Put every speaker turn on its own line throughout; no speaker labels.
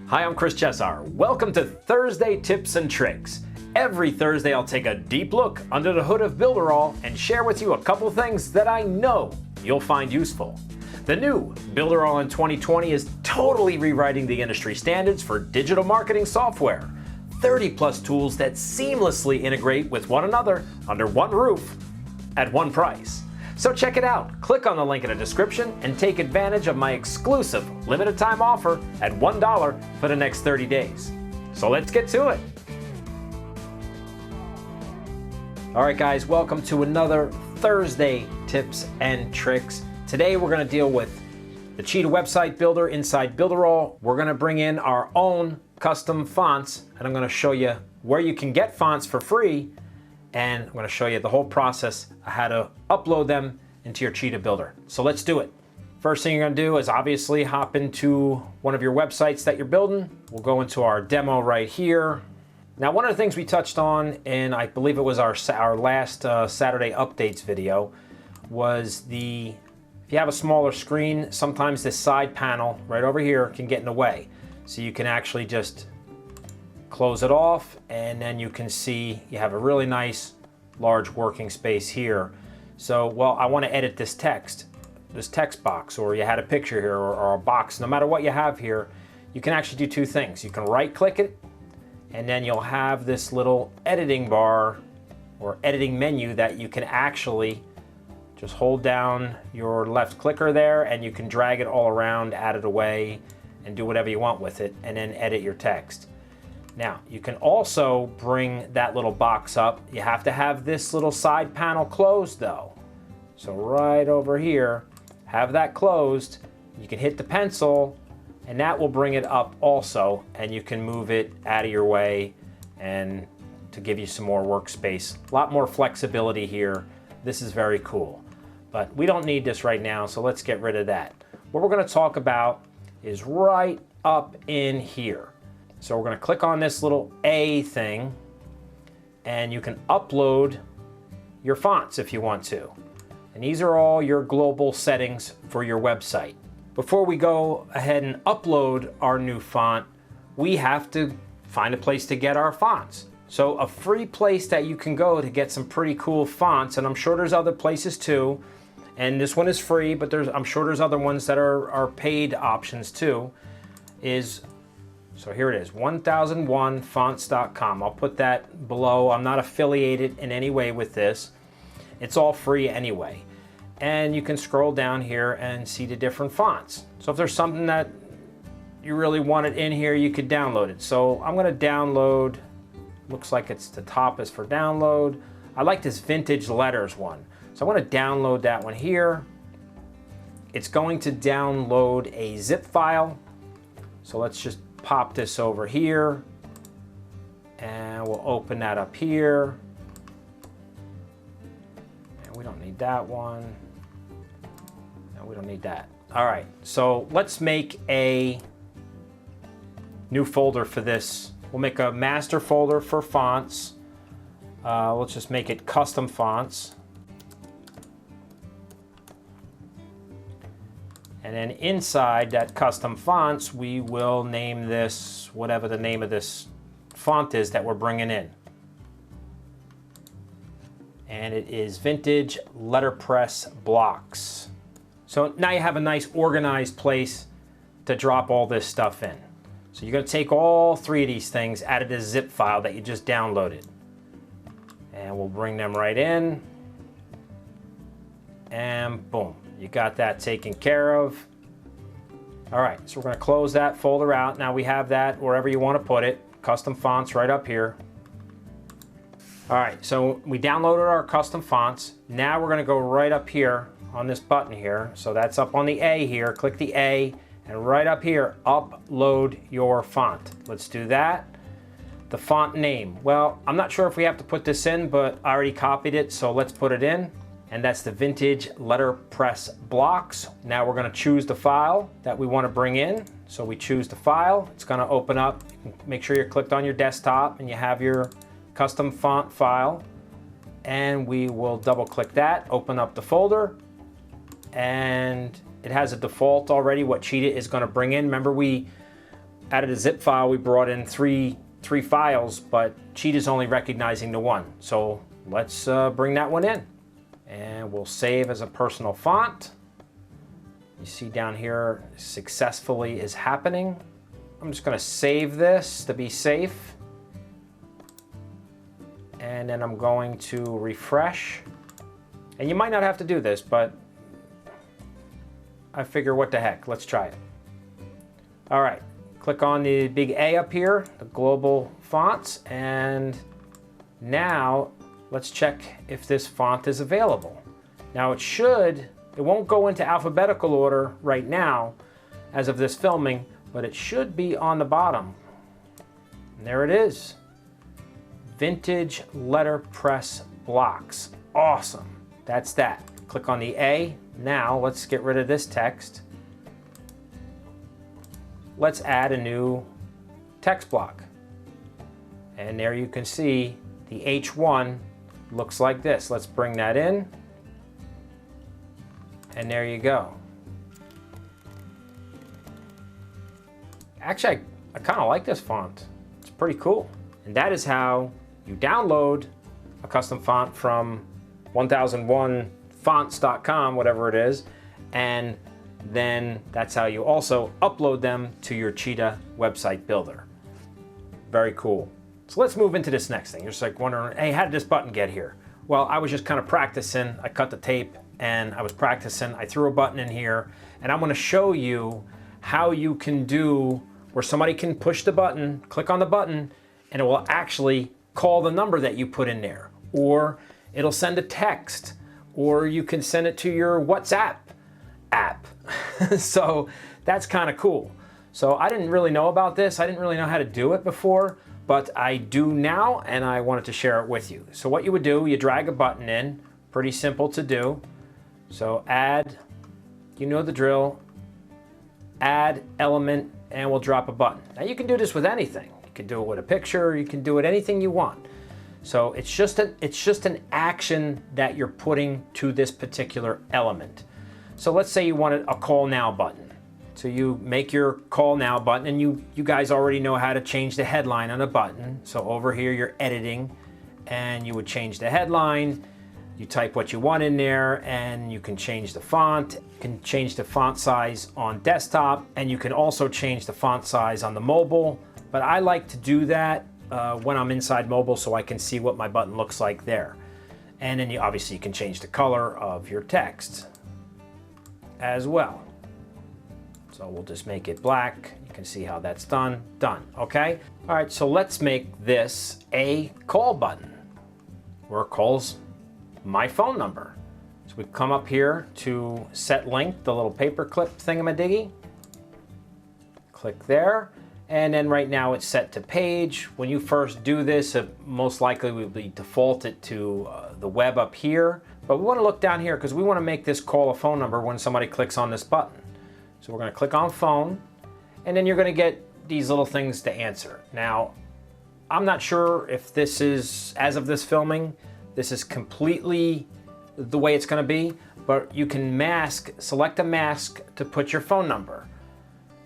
Hi, I'm Chris Chesar. Welcome to Thursday Tips and Tricks. Every Thursday I'll take a deep look under the hood of Builderall and share with you a couple things that I know you'll find useful. The new Builderall in 2020 is totally rewriting the industry standards for digital marketing software. 30+ tools that seamlessly integrate with one another under one roof at one price. So check it out. Click on the link in the description and take advantage of my exclusive limited time offer at $1 for the next 30 days. So let's get to it. All right, guys, welcome to another Thursday Tips and Tricks. Today we're going to deal with the Cheetah website builder inside Builderall. We're going to bring in our own custom fonts, and I'm going to show you where you can get fonts for free. And I'm going to show you the whole process of how to upload them into your Cheetah Builder. So let's do it. First thing you're going to do is obviously hop into one of your websites that you're building. We'll go into our demo right here. Now, one of the things we touched on, and I believe it was our last Saturday updates video, was if you have a smaller screen, sometimes this side panel right over here can get in the way. So you can actually just close it off, and then you can see you have a really nice large working space here. So, well, I want to edit this text box, or you had a picture here, or a box. No matter what you have here, you can actually do two things. You can right click it, and then you'll have this little editing bar or editing menu that you can actually just hold down your left clicker there, and you can drag it all around, add it away, and do whatever you want with it, and then edit your text. Now, you can also bring that little box up. You have to have this little side panel closed though. So right over here, have that closed. You can hit the pencil and that will bring it up also, and you can move it out of your way and to give you some more workspace. A lot more flexibility here. This is very cool, but we don't need this right now, so let's get rid of that. What we're gonna talk about is right up in here. So we're going to click on this little A thing, and you can upload your fonts if you want to. And these are all your global settings for your website. Before we go ahead and upload our new font, we have to find a place to get our fonts. So a free place that you can go to get some pretty cool fonts, and I'm sure there's other places too, and this one is free, but I'm sure there's other ones that are paid options too, so here it is, 1001fonts.com. I'll put that below. I'm not affiliated in any way with this. It's all free anyway. And you can scroll down here and see the different fonts. So if there's something that you really wanted in here, you could download it. So I'm going to download, looks like it's the top is for download. I like this vintage letters one. So I want to download that one here. It's going to download a zip file. So let's just pop this over here, and we'll open that up here. And we don't need that one. No, we don't need that. All right, so let's make a new folder for this. We'll make a master folder for fonts. Let's just make it custom fonts. And then inside that custom fonts, we will name this whatever the name of this font is that we're bringing in. And it is Vintage Letterpress Blocks. So now you have a nice organized place to drop all this stuff in. So you're going to take all three of these things out of this zip file that you just downloaded. And we'll bring them right in. And boom. You got that taken care of. All right, so we're going to close that folder out. Now we have that wherever you want to put it. Custom fonts right up here. All right, so we downloaded our custom fonts. Now we're going to go right up here on this button here. So that's up on the A here. Click the A, and right up here, upload your font. Let's do that. The font name. Well, I'm not sure if we have to put this in, but I already copied it, so let's put it in. And that's the Vintage Letterpress Blocks. Now we're going to choose the file that we want to bring in. So we choose the file. It's going to open up. You can make sure you're clicked on your desktop and you have your custom font file. And we will double click that, open up the folder, and it has a default already what Cheetah is going to bring in. Remember, we out of the zip file, we brought in three files, but Cheetah's only recognizing the one. So let's bring that one in. And we'll save as a personal font. You see down here, successfully is happening. I'm just gonna save this to be safe. And then I'm going to refresh. And you might not have to do this, but I figure what the heck, let's try it. All right, click on the big A up here, the global fonts, and now let's check if this font is available. Now it won't go into alphabetical order right now as of this filming, but it should be on the bottom. And there it is. Vintage letterpress blocks. Awesome. That's that. Click on the A. Now let's get rid of this text. Let's add a new text block. And there you can see the H1 looks like this. Let's bring that in. And there you go. Actually, I kind of like this font. It's pretty cool. And that is how you download a custom font from 1001fonts.com, whatever it is, and then that's how you also upload them to your Cheetah website builder. Very cool. So let's move into this next thing. You're just like wondering, hey, how did this button get here? Well, I was just kind of practicing. I cut the tape and I was practicing. I threw a button in here, and I'm going to show you how you can do where somebody can push the button, click on the button, and it will actually call the number that you put in there, or it'll send a text, or you can send it to your WhatsApp app. So that's kind of cool. So I didn't really know about this. I didn't really know how to do it before, but I do now, and I wanted to share it with you. So what you would do, you drag a button in, pretty simple to do. So add, you know the drill, add element, and we'll drop a button. Now you can do this with anything. You can do it with a picture, you can do it anything you want. So it's just an action that you're putting to this particular element. So let's say you wanted a call now button. So you make your call now button, and you guys already know how to change the headline on a button. So over here you're editing, and you would change the headline. You type what you want in there, and you can change the font. You can change the font size on desktop, and you can also change the font size on the mobile. But I like to do that when I'm inside mobile so I can see what my button looks like there. And then obviously you can change the color of your text as well. So we'll just make it black. You can see how that's done. Done, okay? All right, so let's make this a call button where it calls my phone number. So we come up here to set link, the little paperclip thingamadiggy. Click there. And then right now it's set to page. When you first do this, it most likely will be defaulted to the web up here. But we want to look down here because we want to make this call a phone number when somebody clicks on this button. So we're going to click on phone, and then you're going to get these little things to answer. Now, I'm not sure if this is, as of this filming, this is completely the way it's going to be, but you can select a mask to put your phone number.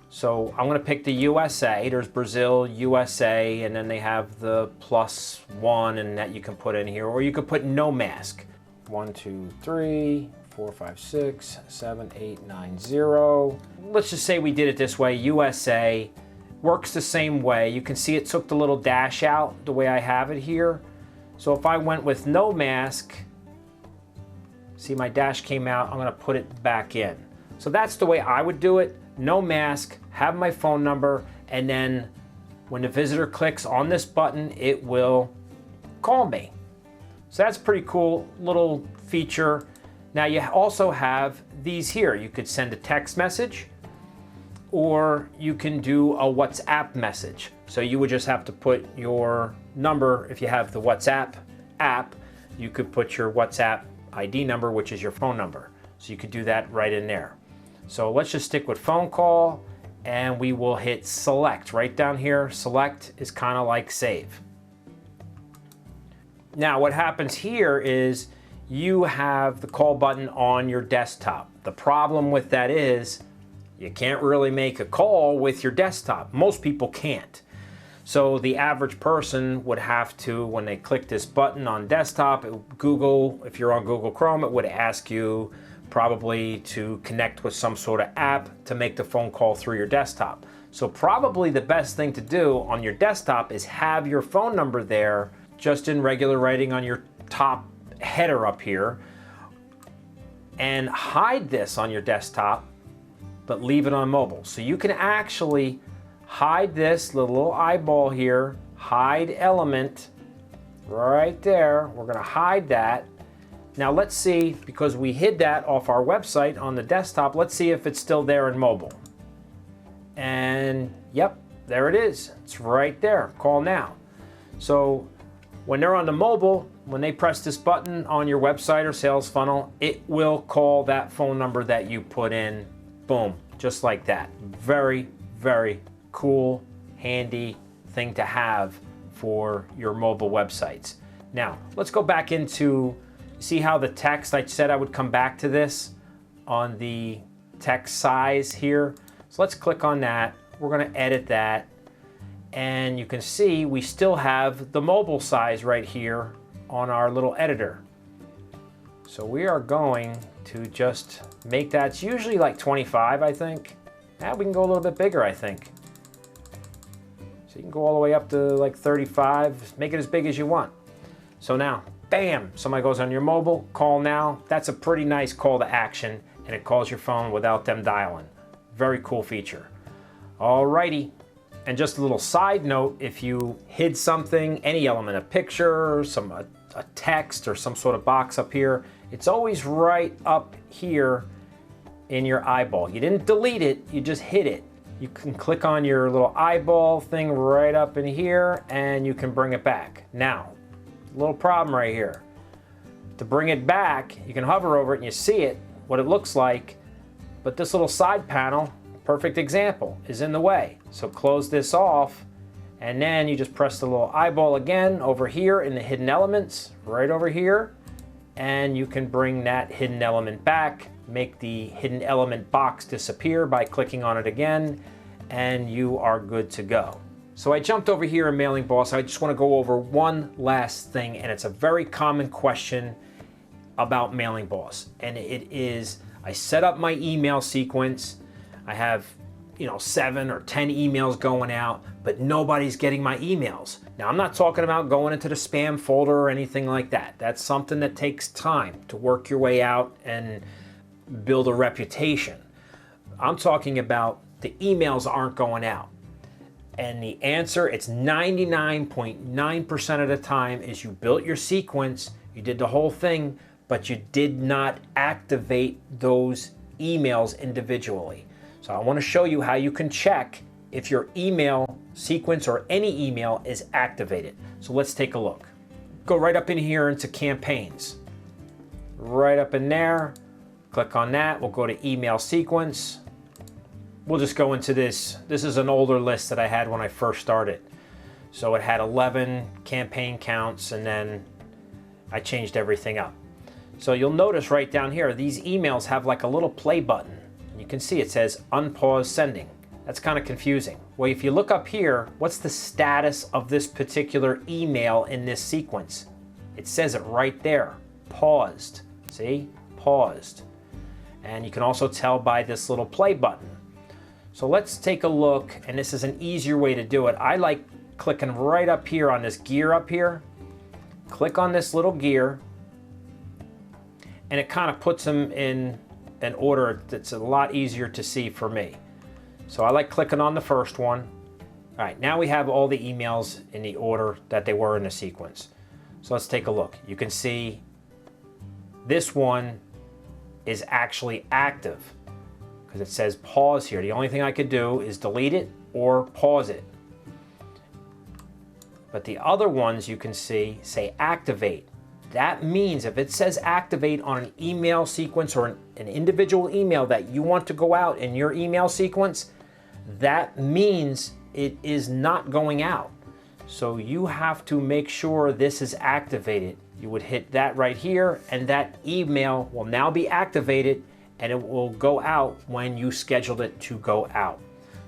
So I'm going to pick the USA. There's Brazil, USA, and then they have the +1, and that you can put in here, or you could put no mask. 1, 2, 3, 4, 5, 6, 7, 8, 9, 0. Let's just say we did it this way. USA works the same way. You can see it took the little dash out the way I have it here. So if I went with no mask, see my dash came out, I'm going to put it back in. So that's the way I would do it. No mask, have my phone number, and then when the visitor clicks on this button, it will call me. So that's a pretty cool little feature. Now you also have these here. You could send a text message, or you can do a WhatsApp message. So you would just have to put your number. If you have the WhatsApp app, you could put your WhatsApp ID number, which is your phone number. So you could do that right in there. So let's just stick with phone call, and we will hit select right down here. Select is kind of like save. Now what happens here is you have the call button on your desktop. The problem with that is You can't really make a call with your desktop. Most people can't. So the average person would have to, when they click this button on desktop, Google, if you're on Google Chrome, it would ask you probably to connect with some sort of app to make the phone call through your desktop. So probably the best thing to do on your desktop is have your phone number there just in regular writing on your top header up here, and hide this on your desktop, but leave it on mobile. So you can actually hide this little eyeball here, hide element right there. We're gonna hide that. Now let's see, because we hid that off our website on the desktop, let's see if it's still there in mobile. And yep, there it is. It's right there, call now. So when they're on the mobile, when they press this button on your website or sales funnel, it will call that phone number that you put in, boom, just like that. Very, very cool, handy thing to have for your mobile websites. Now, let's go back into, see how the text, I said I would come back to this on the text size here. So let's click on that. We're gonna edit that. And you can see we still have the mobile size right here on our little editor. So we are going to just make that, it's usually like 25, I think. Now we can go a little bit bigger, I think. So you can go all the way up to like 35, make it as big as you want. So now, bam, somebody goes on your mobile, call now. That's a pretty nice call to action, and it calls your phone without them dialing. Very cool feature. Alrighty. And just a little side note, if you hid something, any element, a picture, a text or some sort of box up here, it's always right up here in your eyeball. You didn't delete it, you just hid it. You can click on your little eyeball thing right up in here and you can bring it back. Now, a little problem right here. To bring it back, you can hover over it and you see it, what it looks like, but this little side panel, perfect example, is in the way. So close this off, and then you just press the little eyeball again over here in the hidden elements, right over here, and you can bring that hidden element back, make the hidden element box disappear by clicking on it again, and you are good to go. So I jumped over here in MailingBoss. I just want to go over one last thing, and it's a very common question about MailingBoss, and it is, I set up my email sequence. I have, 7 or 10 emails going out, but nobody's getting my emails. Now, I'm not talking about going into the spam folder or anything like that. That's something that takes time to work your way out and build a reputation. I'm talking about the emails aren't going out. And the answer, it's 99.9% of the time, is you built your sequence, you did the whole thing, but you did not activate those emails individually. So I want to show you how you can check if your email sequence or any email is activated. So let's take a look. Go right up in here into campaigns. Right up in there, click on that. We'll go to email sequence. We'll just go into this. This is an older list that I had when I first started. So it had 11 campaign counts, and then I changed everything up. So you'll notice right down here, these emails have like a little play button. You can see it says unpause sending. That's kind of confusing. Well, if you look up here, what's the status of this particular email in this sequence? It says it right there, paused. See, paused. And you can also tell by this little play button. So let's take a look, and this is an easier way to do it. I like clicking right up here on this gear up here. Click on this little gear, and it kind of puts them in an order that's a lot easier to see for me. So I like clicking on the first one. All right, now we have all the emails in the order that they were in the sequence. So let's take a look. You can see this one is actually active because it says pause here. The only thing I could do is delete it or pause it. But the other ones you can see say activate. That means if it says activate on an email sequence or an individual email that you want to go out in your email sequence, that means it is not going out. So you have to make sure this is activated. You would hit that right here, and that email will now be activated, and it will go out when you scheduled it to go out.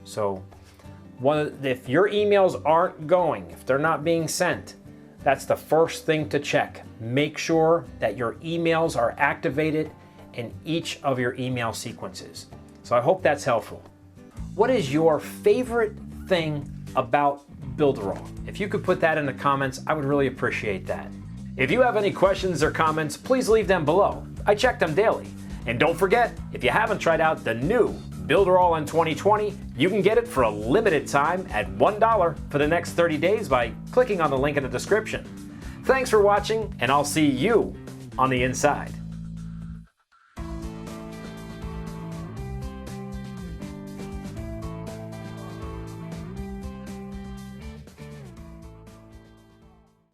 So if your emails aren't going, if they're not being sent, that's the first thing to check. Make sure that your emails are activated in each of your email sequences. So I hope that's helpful. What is your favorite thing about Builderall? If you could put that in the comments, I would really appreciate that. If you have any questions or comments, please leave them below. I check them daily. And don't forget, if you haven't tried out the new Builderall in 2020, you can get it for a limited time at $1 for the next 30 days by clicking on the link in the description. Thanks for watching, and I'll see you on the inside.